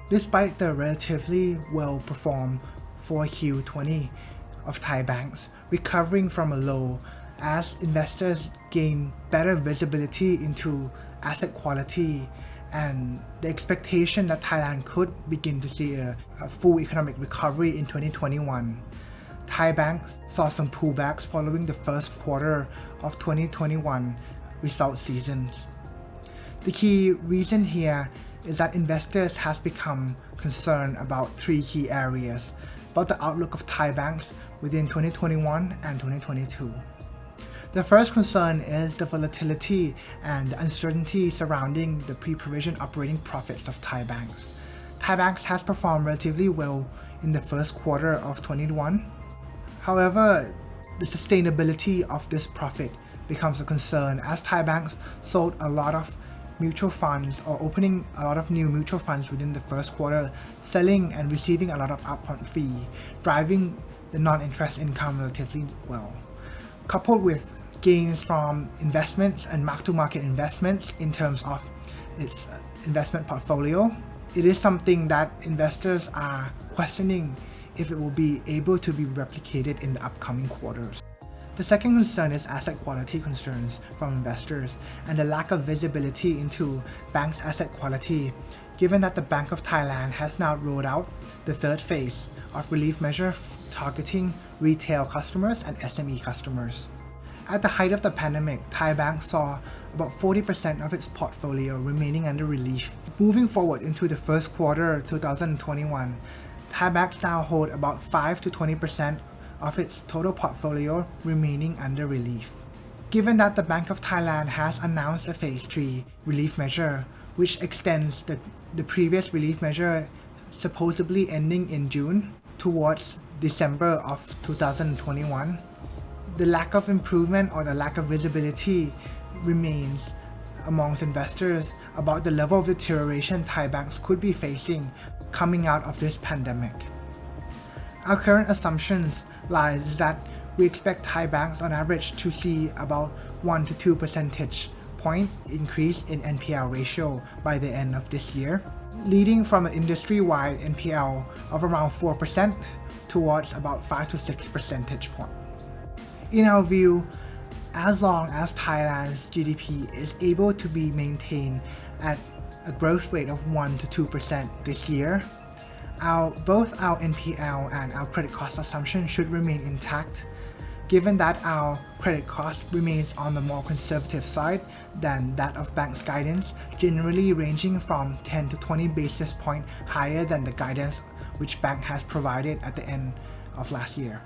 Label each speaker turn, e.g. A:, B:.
A: Despite the relatively well-performed 4Q20 of Thai banks recovering from a low as investors gain better visibility into asset quality and the expectation that Thailand could begin to see a full economic recovery in 2021. Thai banks saw some pullbacks following the first quarter of 2021 result seasons. The key reason here is that investors has become concerned about three key areas about the outlook of Thai banks within 2021 and 2022. The first concern is the volatility and the uncertainty surrounding the pre-provision operating profits of Thai banks. Thai banks has performed relatively well in the first quarter of 2021. However, the sustainability of this profit becomes a concern as Thai banks sold a lot of mutual funds or opening a lot of new mutual funds within the first quarter, selling and receiving a lot of upfront fee, driving the non-interest income relatively well. Coupled with gains from investments and mark-to-market investments in terms of its investment portfolio, it is something that investors are questioning if it will be able to be replicated in the upcoming quarters. The second concern is asset quality concerns from investors and the lack of visibility into banks' asset quality, given that the Bank of Thailand has now rolled out the third phase of relief measure targeting retail customers and SME customers. At the height of the pandemic, Thai banks saw about 40% of its portfolio remaining under relief. Moving forward into the first quarter 2021, Thai banks now hold about 5 to 20% of its total portfolio remaining under relief. Given that the Bank of Thailand has announced a Phase 3 relief measure, which extends the previous relief measure supposedly ending in June towards December of 2021, the lack of improvement or the lack of visibility remains amongst investors about the level of deterioration Thai banks could be facing coming out of this pandemic. Our current assumptions lies that we expect Thai banks on average to see about 1 to 2 percentage point increase in NPL ratio by the end of this year, leading from an industry-wide NPL of around 4% towards about 5 to 6 percentage point. In our view, as long as Thailand's GDP is able to be maintained at a growth rate of 1 to 2% this year, both our NPL and our credit cost assumption should remain intact, given that our credit cost remains on the more conservative side than that of bank's guidance, generally ranging from 10 to 20 basis points higher than the guidance which bank has provided at the end of last year.